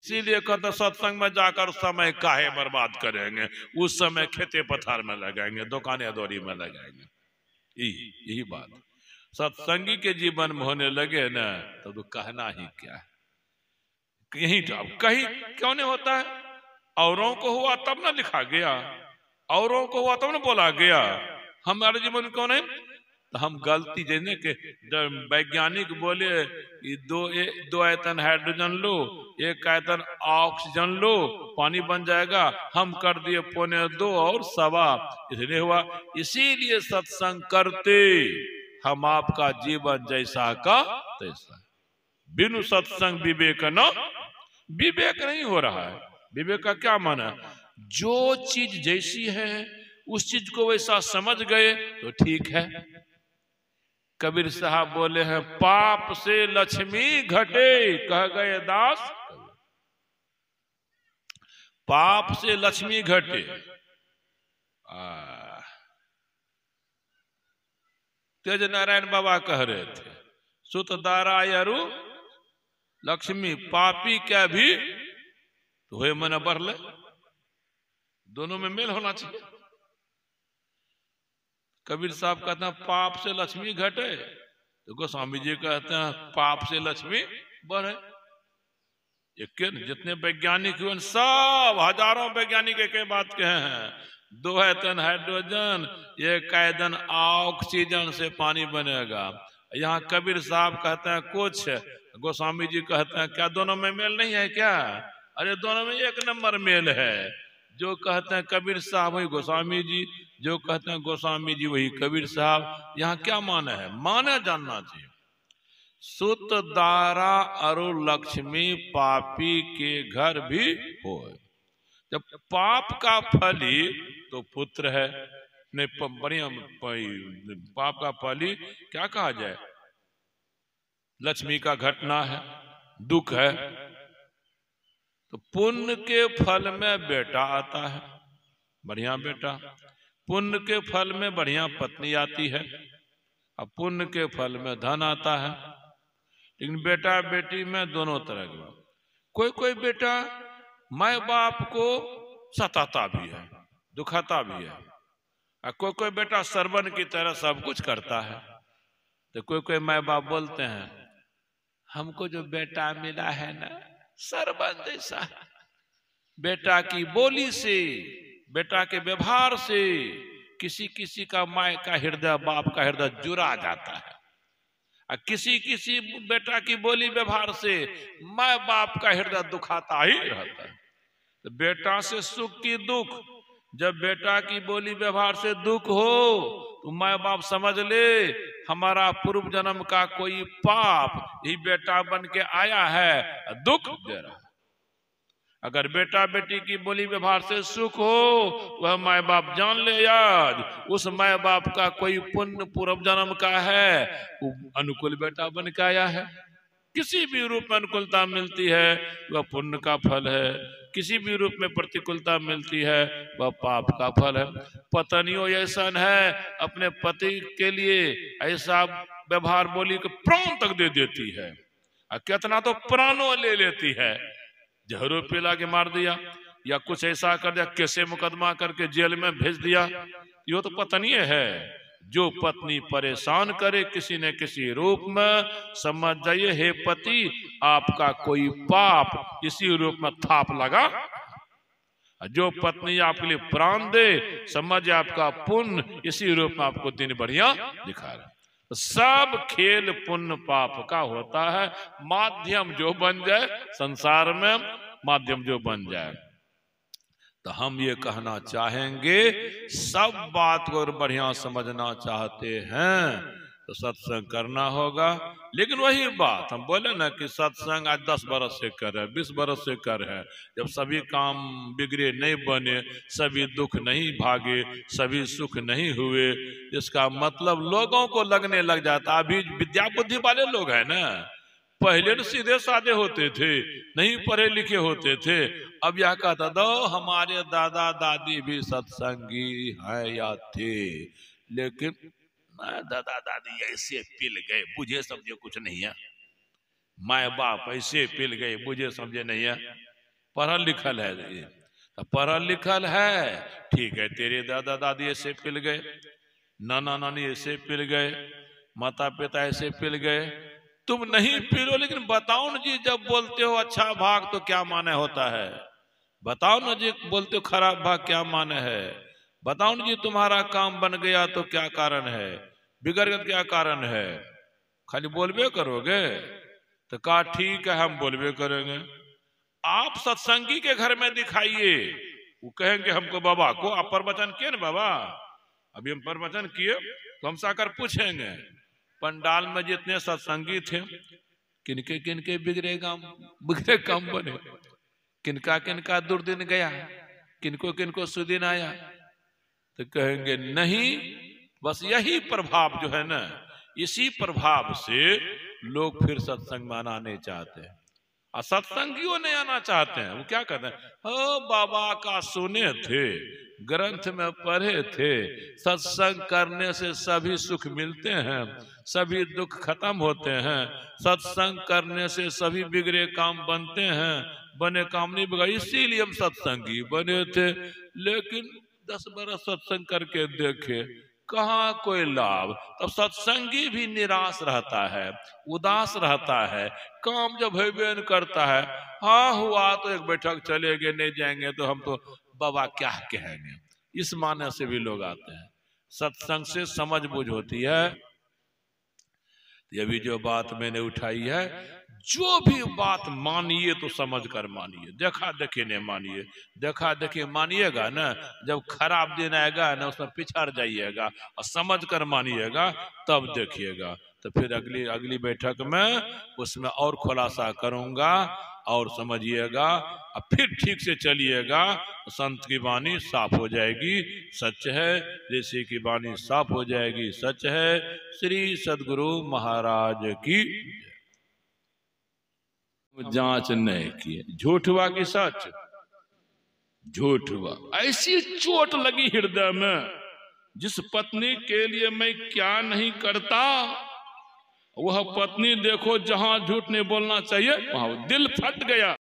इसीलिए कहते सत्संग में जाकर समय काहे बर्बाद करेंगे, उस समय खेते पथार में लगाएंगे, दुकाने दौरी में लगाएंगे। यही बात सत्संगी के जीवन में होने लगे ना तो कहना ही क्या है। यही कहीं क्यों नहीं होता है? औरों को हुआ तब ना लिखा गया, औरों को हुआ तब ना बोला गया, हमारे जीवन में क्यों नहीं? तो हम गलती जैसे कि वैज्ञानिक बोले दो आयतन हाइड्रोजन लो, एक आयतन ऑक्सीजन लो, पानी बन जाएगा, हम कर दिए 2.25 और 1.25, इसलिए हुआ। इसीलिए सत्संग करते हम आपका जीवन जैसा का तैसा। बिनु सत्संग विवेक न, विवेक नहीं हो रहा है। विवेक का क्या माना? जो चीज जैसी है उस चीज को वैसा समझ गए तो ठीक है। कबीर साहब बोले हैं पाप से लक्ष्मी घटे, कह गए दास पाप से लक्ष्मी घटे। तेज नारायण बाबा कह रहे थे सुत दारायरु लक्ष्मी, पापी क्या भी तो हुए मन बढ़ ले, दोनों में मेल होना चाहिए। कबीर साहब कहते हैं पाप से लक्ष्मी घटे, तो गोस्वामी जी कहते हैं पाप से लक्ष्मी बढ़े। जितने वैज्ञानिक हुए सब हजारों वैज्ञानिक एक बात कहे हैं, 2 आयतन हाइड्रोजन, 1 आयतन ऑक्सीजन से पानी बनेगा। यहाँ कबीर साहब कहते हैं कुछ, गोस्वामी जी कहते हैं क्या दोनों में मेल नहीं है क्या? अरे दोनों में 1 नंबर मेल है। जो कहते हैं कबीर साहब वही गोस्वामी जी, जो कहते हैं गोस्वामी जी वही कबीर साहब। यहाँ क्या माने है? माने जानना चाहिए। सुत दारा अरु लक्ष्मी, पापी के घर भी हो। जब पाप का फली तो पुत्र है, नहीं बढ़िया पाप का फली क्या कहा जाए? लक्ष्मी का घटना है, दुख है। तो पुण्य के फल में बेटा आता है, बढ़िया बेटा। पुण्य के फल में बढ़िया पत्नी आती है, अब पुण्य के फल में धन आता है। लेकिन बेटा बेटी में दोनों तरह के, कोई बेटा माँ बाप को सताता भी है, दुखाता भी है, और कोई बेटा सरवन की तरह सब कुछ करता है। तो कोई माँ बाप बोलते हैं हमको जो बेटा मिला है ना सरवन जैसा, बेटा की बोली से, बेटा के व्यवहार से किसी किसी का माँ का हृदय, बाप का हृदय जुड़ा जाता है, और किसी किसी बेटा की बोली व्यवहार से माँ बाप का हृदय दुखाता ही रहता है। तो बेटा से सुख की दुख, जब बेटा की बोली व्यवहार से दुख हो तो माँ बाप समझ ले हमारा पूर्व जन्म का कोई पाप ही बेटा बन के आया है, दुख दे रहा है। अगर बेटा बेटी की बोली व्यवहार से सुख हो वह माँ बाप जान ले आज उस माँ बाप का कोई पुण्य पूर्व जन्म का है, वो अनुकूल बेटा बन के आया है। किसी भी रूप में अनुकूलता मिलती है वह पुण्य का फल है, किसी भी रूप में प्रतिकूलता मिलती है वह पाप का फल है। पत्नियों ऐसा है अपने पति के लिए ऐसा व्यवहार बोली के प्राण तक दे देती है, और कितना तो प्राणों ले लेती है, जहरों पिला के मार दिया या कुछ ऐसा कर दिया, कैसे मुकदमा करके जेल में भेज दिया। ये तो पत्नी है। जो पत्नी परेशान करे किसी न किसी रूप में, समझ जाइए हे पति आपका कोई पाप इसी रूप में थाप लगा। जो पत्नी आपके लिए प्राण दे समझ आपका पुण्य इसी रूप में आपको दिन बढ़िया दिखा रहा। सब खेल पुण्य पाप का होता है, माध्यम जो बन जाए संसार में, माध्यम जो बन जाए। तो हम ये कहना चाहेंगे सब बात को अगर बढ़िया समझना चाहते हैं तो सत्संग करना होगा। लेकिन वही बात हम बोले ना कि सत्संग आज 10 बरस से कर है, 20 बरस से कर है, जब सभी काम बिगड़े नहीं बने, सभी दुख नहीं भागे, सभी सुख नहीं हुए, इसका मतलब लोगों को लगने लग जाता। अभी विद्या बुद्धि वाले लोग हैं ना, पहले तो सीधे साधे होते थे, नहीं पढ़े लिखे होते थे। अब यह कहता दो हमारे दादा दादी भी सत्संगी हैं या थे, लेकिन दादा दादी ऐसे पिल गए बुझे समझे कुछ नहीं है, माँ बाप ऐसे पिल गए बुझे समझे नहीं है। पढ़ल लिखल है ये, तो पढ़ल लिखल है ठीक है, तेरे दादा दादी ऐसे पिल गए, नाना नानी ऐसे पिल गए, माता पिता ऐसे पिल गए, तुम नहीं पिलो, लेकिन बताओ ना जी, जब बोलते हो अच्छा भाग तो क्या माने होता है? बताओ ना जी, बोलते हो खराब भाग क्या माने है? बताओ ना जी, तुम्हारा काम बन गया तो क्या कारण है, बिगड़ गया क्या कारण है? खाली बोलबे करोगे? तो कहा ठीक है, हम बोलबे करेंगे। आप सत्संगी के घर में दिखाइए, वो कहेंगे हमको बाबा को आप प्रवचन किए ना बाबा, अभी हम प्रवचन किए, तो हमसे आकर पूछेंगे पंडाल में जितने सत्संगी थे किनके किनके बिगड़े काम बने, किनका किनका दुर्दिन गया, किनको किनको सुदिन आया, तो कहेंगे नहीं, बस यही प्रभाव जो है ना, इसी प्रभाव से लोग फिर सत्संग में आना नहीं चाहते हैं, और सत्संगियों नहीं आना चाहते हैं। वो क्या कहते हैं, हो बाबा का सुने थे, ग्रंथ में पढ़े थे, सत्संग करने से सभी सुख मिलते हैं, सभी दुख खत्म होते हैं, सत्संग करने से सभी बिगड़े काम बनते हैं, बने काम नहीं बिगड़ा, इसीलिए हम सत्संगी बने थे। लेकिन 10 बरस सत्संग करके देखे, कहाँ कोई लाभ। तब सत्संगी भी निराश रहता है, उदास रहता है, काम जब हेबे न करता है, हाँ हुआ तो एक बैठक चलेंगे, नहीं जाएंगे तो हम तो बाबा क्या कहेंगे, इस माने से भी लोग आते हैं। सत्संग से समझ बूझ होती है। ये भी जो बात मैंने उठाई है, जो भी बात मानिए तो समझ कर मानिए, देखा देखे नहीं मानिए। देखा देखे मानिएगा ना, जब खराब दिन आएगा ना उसमें पिछड़ जाइएगा, और समझ कर मानिएगा तब देखिएगा। तो फिर अगली बैठक में उसमें और खुलासा करूंगा, और समझिएगा, और फिर ठीक से चलिएगा, संत की वाणी साफ हो जाएगी, सच है, ऋषि की वाणी साफ हो जाएगी, सच है। श्री सद्गुरु महाराज की जांच नहीं किए, झूठ हुआ कि सच? झूठ हुआ। ऐसी चोट लगी हृदय में, जिस पत्नी के लिए मैं क्या नहीं करता, वह पत्नी देखो जहां झूठ नहीं बोलना चाहिए वहां दिल फट गया।